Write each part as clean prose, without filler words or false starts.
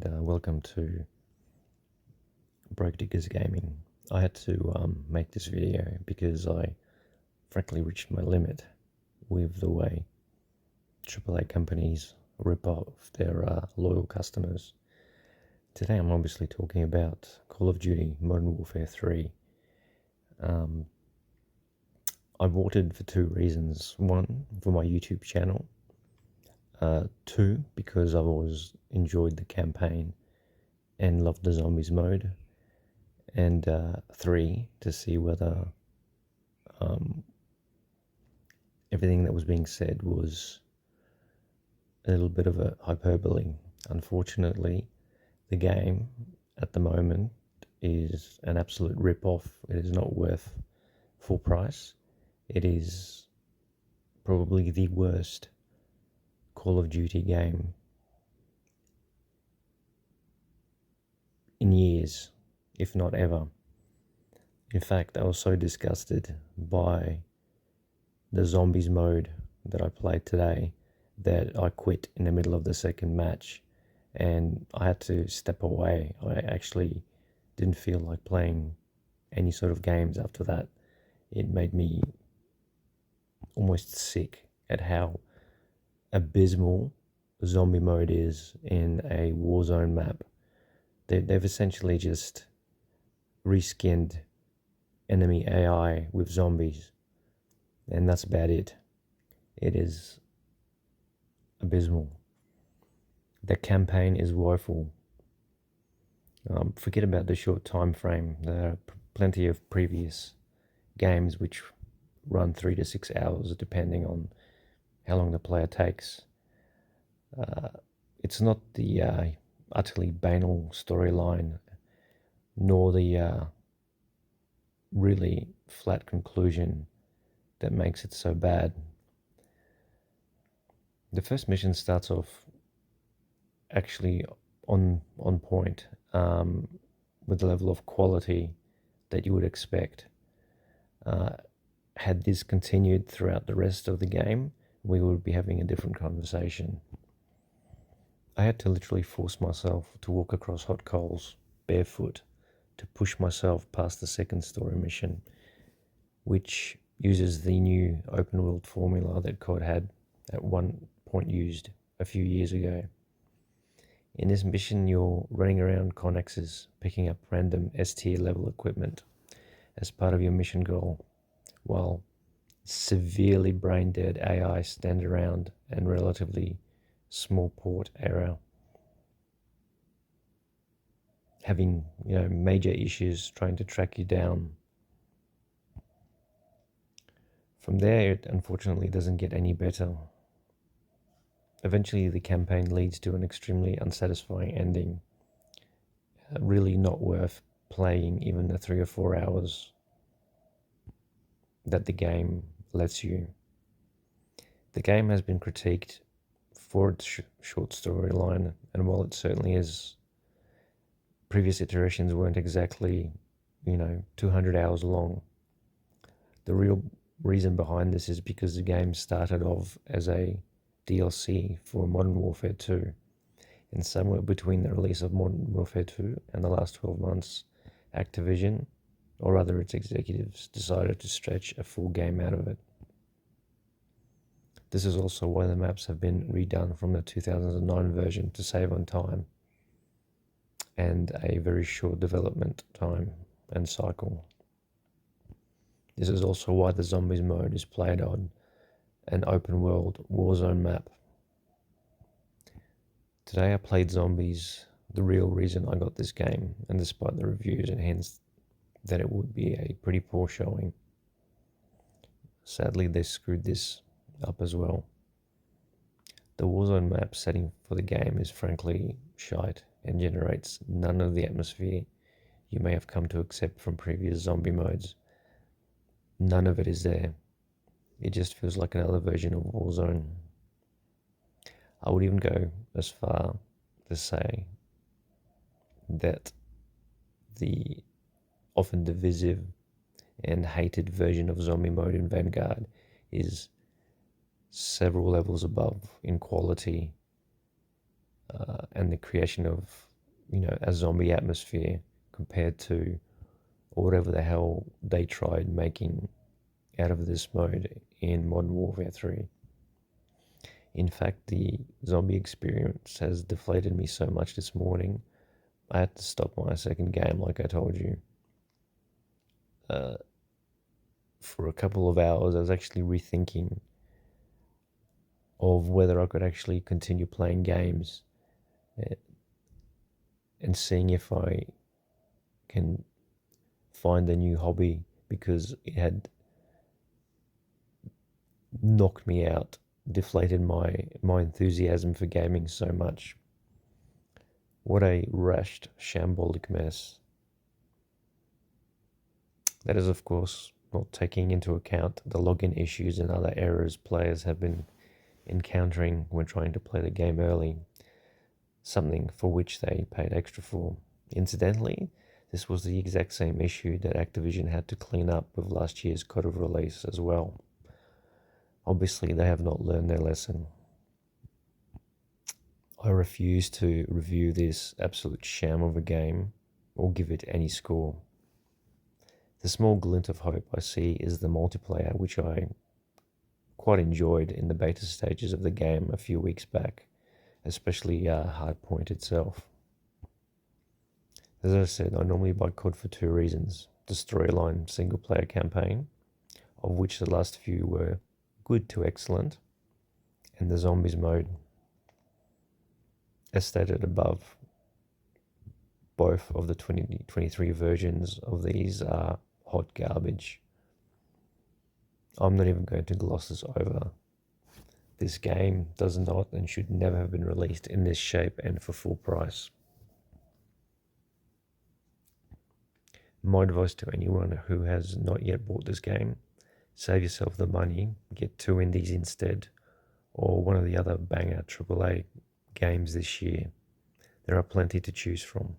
and welcome to Broke Diggers Gaming. I had to make this video because I frankly reached my limit with the way AAA companies rip off their loyal customers. Today I'm obviously talking about Call of Duty Modern Warfare 3. I voted for two reasons. One, for my YouTube channel. Two, because I've always enjoyed the campaign and loved the zombies mode. And three, to see whether everything that was being said was a little bit of a hyperbole. Unfortunately, the game at the moment is an absolute rip-off. It is not worth full price. It is probably the worst Call of Duty game in years, if not ever. In fact, I was so disgusted by the zombies mode that I played today that I quit in the middle of the second match and I had to step away. I actually didn't feel like playing any sort of games after that. It made me almost sick at how abysmal zombie mode is in a Warzone map. They've essentially just reskinned enemy AI with zombies, and that's about it. It is abysmal. The campaign is woeful. Forget about the short time frame. There are plenty of previous games which run 3 to 6 hours depending on how long the player takes. It's not the utterly banal storyline, nor the really flat conclusion that makes it so bad. The first mission starts off actually on point, with the level of quality that you would expect. Had this continued throughout the rest of the game, we would be having a different conversation. I had to literally force myself to walk across hot coals barefoot to push myself past the second story mission, which uses the new open world formula that COD had at one point used a few years ago. In this mission, you're running around connexes, picking up random S-tier level equipment as part of your mission goal, while severely brain-dead AI stand around and relatively small port error, having major issues trying to track you down. From there, it unfortunately doesn't get any better. Eventually, the campaign leads to an extremely unsatisfying ending, really not worth playing even the 3 or 4 hours that the game lets you. The game has been critiqued for its short storyline, and while it certainly is, previous iterations weren't exactly 200 hours long. The real reason behind this is because the game started off as a DLC for Modern Warfare 2, and somewhere between the release of Modern Warfare 2 and the last 12 months, Activision, or rather its executives, decided to stretch a full game out of it. This is also why the maps have been redone from the 2009 version to save on time and a very short development time and cycle. This is also why the zombies mode is played on an open world Warzone map. Today I played zombies, the real reason I got this game, and despite the reviews and hence that it would be a pretty poor showing, sadly they screwed this up as well. The Warzone map setting for the game is frankly shite and generates none of the atmosphere you may have come to accept from previous zombie modes. None of it is there. It just feels like another version of Warzone. I would even go as far to say that the often divisive and hated version of zombie mode in Vanguard is several levels above in quality and the creation of a zombie atmosphere compared to whatever the hell they tried making out of this mode in Modern Warfare 3. In fact, the zombie experience has deflated me so much this morning, I had to stop my second game, like I told you. For a couple of hours, I was actually rethinking of whether I could actually continue playing games and seeing if I can find a new hobby, because it had knocked me out, deflated my enthusiasm for gaming so much. What a rushed, shambolic mess. That is, of course, not taking into account the login issues and other errors players have been encountering when trying to play the game early, something for which they paid extra for. Incidentally, this was the exact same issue that Activision had to clean up with last year's code of release as well. Obviously, they have not learned their lesson. I refuse to review this absolute sham of a game or give it any score. The small glint of hope I see is the multiplayer, which I quite enjoyed in the beta stages of the game a few weeks back, especially Hardpoint itself. As I said, I normally buy COD for two reasons: the storyline single-player campaign, of which the last few were good to excellent, and the zombies mode. As stated above, both of the 2023 versions of these are hot garbage. I'm not even going to gloss this over. This game does not and should never have been released in this shape and for full price. My advice to anyone who has not yet bought this game: save yourself the money, get two indies instead, or one of the other banger AAA games this year. There are plenty to choose from.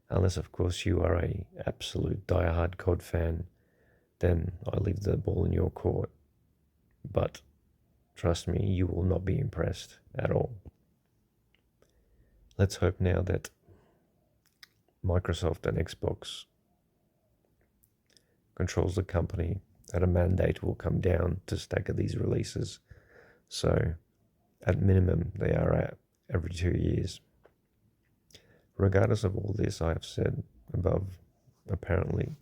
Unless, of course, you are a absolute diehard COD fan, then I leave the ball in your court. But trust me, you will not be impressed at all. Let's hope now that Microsoft and Xbox controls the company, that a mandate will come down to stagger these releases. So, at minimum, they are at every 2 years. Regardless of all this I have said above, apparently,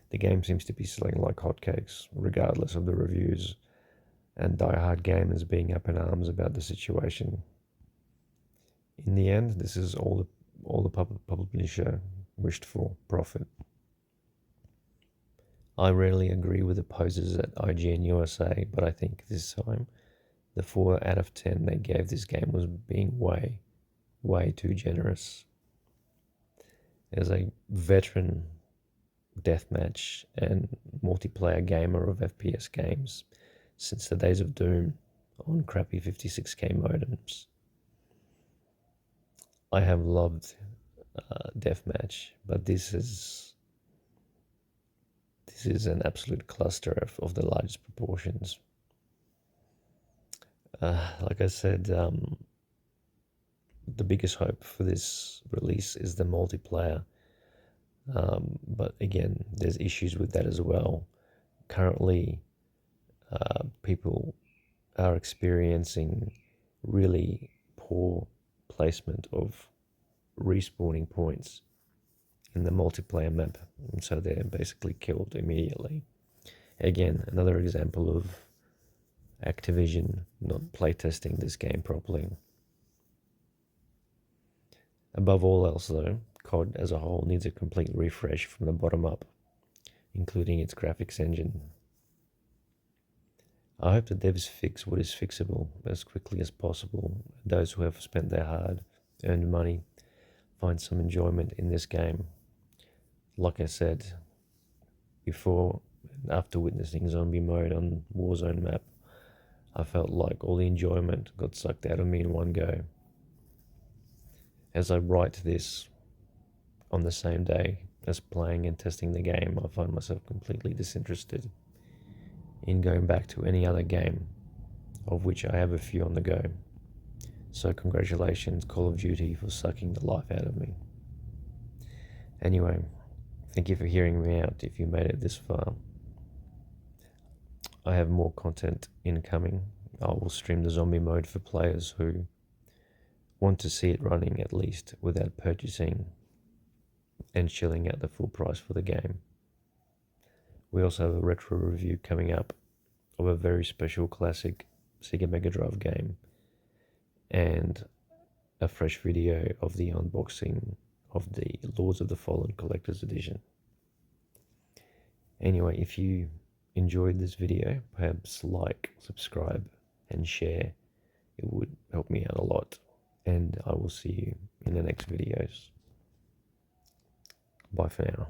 the game seems to be selling like hotcakes, regardless of the reviews, and die-hard gamers being up in arms about the situation. In the end, this is all the publisher wished for: profit. I rarely agree with the posers at IGN USA, but I think this time the 4 out of 10 they gave this game was being way, way too generous. As a veteran deathmatch and multiplayer gamer of FPS games since the days of Doom on crappy 56k modems, I have loved deathmatch, but this is an absolute cluster of the largest proportions. Like I said, the biggest hope for this release is the multiplayer. But again, there's issues with that as well. Currently, people are experiencing really poor placement of respawning points in the multiplayer map, and so they're basically killed immediately. Again, another example of Activision not playtesting this game properly. Above all else though, COD as a whole needs a complete refresh from the bottom up, including its graphics engine. I hope the devs fix what is fixable as quickly as possible, and those who have spent their hard-earned money find some enjoyment in this game. Like I said, before and after witnessing zombie mode on Warzone map, I felt like all the enjoyment got sucked out of me in one go. As I write this on the same day as playing and testing the game, I find myself completely disinterested in going back to any other game, of which I have a few on the go. So congratulations, Call of Duty, for sucking the life out of me. Anyway, thank you for hearing me out if you made it this far. I have more content incoming. I will stream the zombie mode for players who want to see it running at least without purchasing and shilling out the full price for the game. We also have a retro review coming up of a very special classic Sega Mega Drive game and a fresh video of the unboxing of the Lords of the Fallen Collector's Edition. Anyway, if you enjoyed this video, perhaps like, subscribe, and share. It would help me out a lot. And I will see you in the next videos. Bye for now.